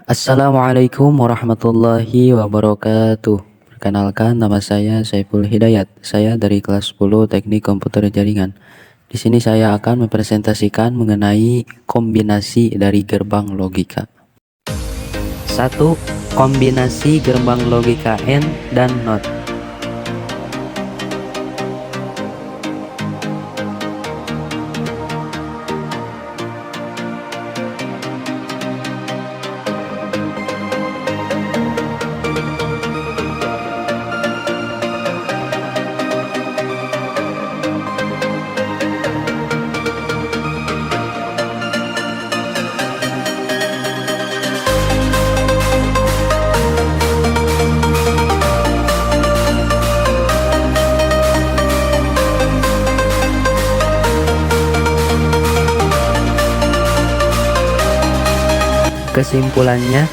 Assalamualaikum warahmatullahi wabarakatuh. Perkenalkan, nama saya Saiful Hidayat. Saya dari kelas 10 Teknik Komputer Jaringan. Di sini saya akan mempresentasikan mengenai kombinasi dari gerbang logika. 1. Kombinasi gerbang logika AND dan NOT. Kesimpulannya,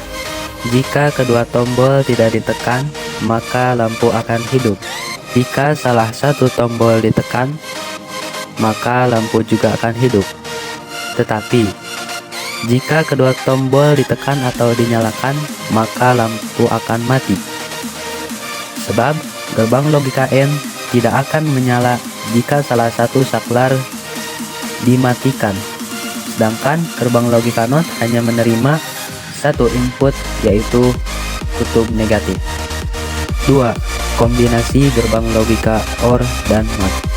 jika kedua tombol tidak ditekan, maka lampu akan hidup. Jika salah satu tombol ditekan, maka lampu juga akan hidup. Tetapi, jika kedua tombol ditekan atau dinyalakan, maka lampu akan mati. Sebab, gerbang logika AND tidak akan menyala jika salah satu saklar dimatikan. Sedangkan gerbang logika NOT hanya menerima satu input, yaitu kutub negatif. 2. Kombinasi gerbang logika OR dan NOT.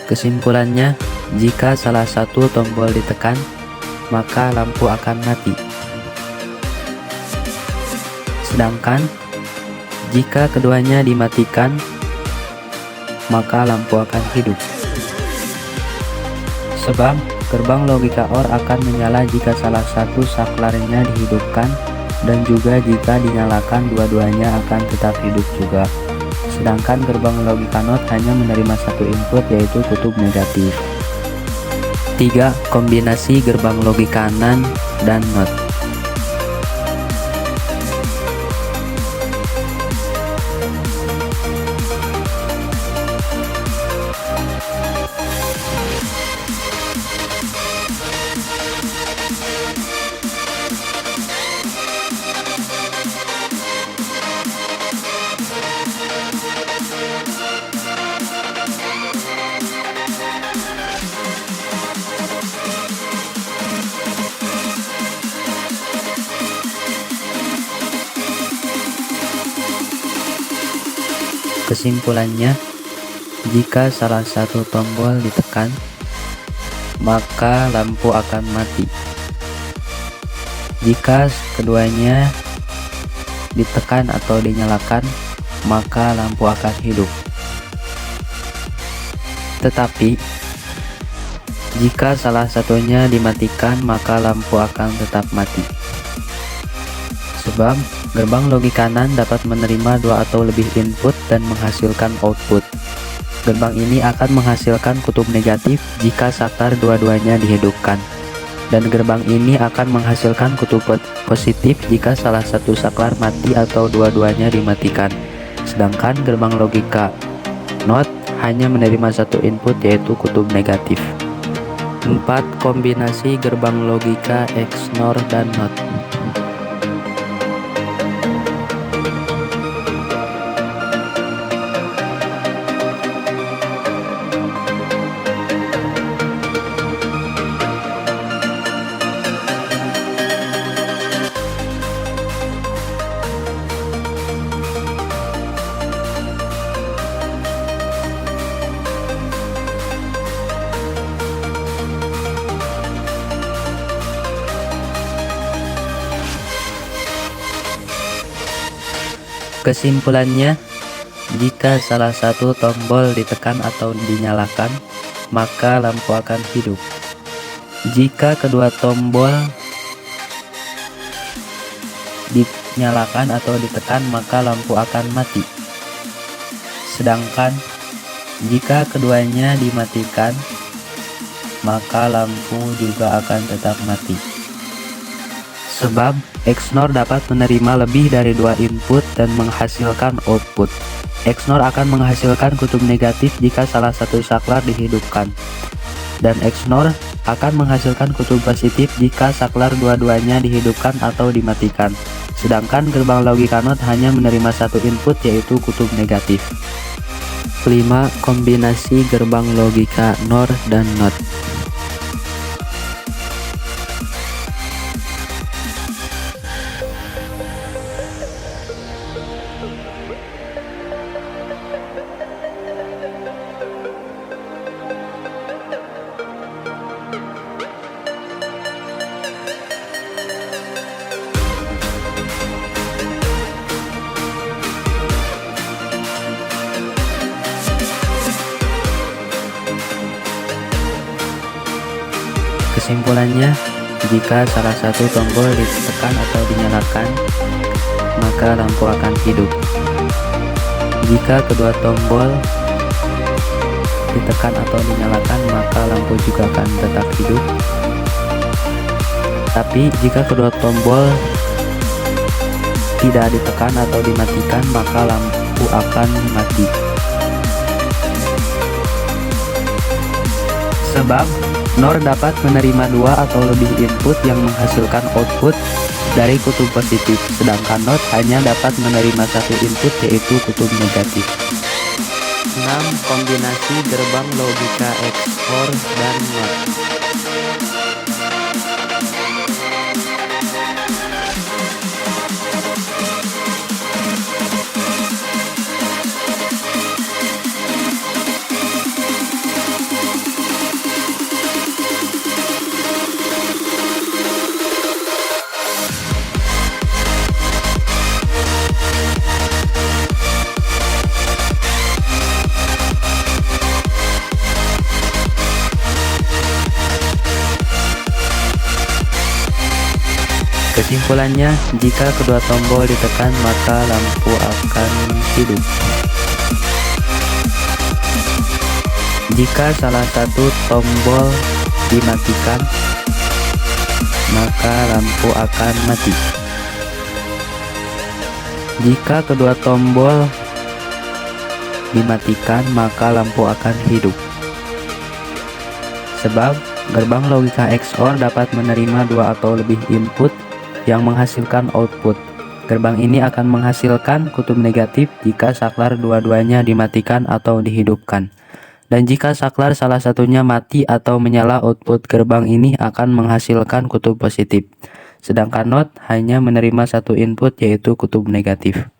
Kesimpulannya, jika salah satu tombol ditekan, maka lampu akan mati. Sedangkan, jika keduanya dimatikan, maka lampu akan hidup. Sebab, gerbang logika OR akan menyala jika salah satu saklarnya dihidupkan, dan juga jika dinyalakan dua-duanya akan tetap hidup juga. Sedangkan gerbang logika NOT hanya menerima satu input, yaitu kutub negatif. 3. Kombinasi gerbang logika NAND dan NOT. Kesimpulannya, jika salah satu tombol ditekan, maka lampu akan mati. Jika keduanya ditekan atau dinyalakan, maka lampu akan hidup. Tetapi, jika salah satunya dimatikan, maka lampu akan tetap mati. Sebab, gerbang logika NAND dapat menerima dua atau lebih input dan menghasilkan output. Gerbang ini akan menghasilkan kutub negatif jika saklar dua-duanya dihidupkan. Dan gerbang ini akan menghasilkan kutub positif jika salah satu saklar mati atau dua-duanya dimatikan. Sedangkan gerbang logika NOT hanya menerima satu input, yaitu kutub negatif. 4. Kombinasi gerbang logika XNOR dan NOT. Kesimpulannya, jika salah satu tombol ditekan atau dinyalakan, maka lampu akan hidup. Jika kedua tombol dinyalakan atau ditekan, maka lampu akan mati. Sedangkan jika keduanya dimatikan, maka lampu juga akan tetap mati. Sebab XNOR dapat menerima lebih dari 2 input dan menghasilkan output. XNOR akan menghasilkan kutub negatif jika salah satu saklar dihidupkan, dan XNOR akan menghasilkan kutub positif jika saklar dua-duanya dihidupkan atau dimatikan. Sedangkan gerbang logika NOT hanya menerima satu input, yaitu kutub negatif. 5. Kombinasi gerbang logika NOR dan NOT. Kesimpulannya, jika salah satu tombol ditekan atau dinyalakan, maka lampu akan hidup. Jika kedua tombol ditekan atau dinyalakan, maka lampu juga akan tetap hidup. Tapi jika kedua tombol tidak ditekan atau dimatikan, maka lampu akan mati. Sebab NOR dapat menerima 2 atau lebih input yang menghasilkan output dari kutub positif, sedangkan NOT hanya dapat menerima satu input, yaitu kutub negatif. 6. Kombinasi gerbang logika XOR dan NOT. Kesimpulannya, jika kedua tombol ditekan, maka lampu akan hidup. Jika salah satu tombol dimatikan, maka lampu akan mati. Jika kedua tombol dimatikan, maka lampu akan hidup. Sebab gerbang logika XOR dapat menerima 2 atau lebih input yang menghasilkan output. Gerbang ini akan menghasilkan kutub negatif jika saklar dua-duanya dimatikan atau dihidupkan. Dan jika saklar salah satunya mati atau menyala, output gerbang ini akan menghasilkan kutub positif. Sedangkan NOT hanya menerima satu input, yaitu kutub negatif.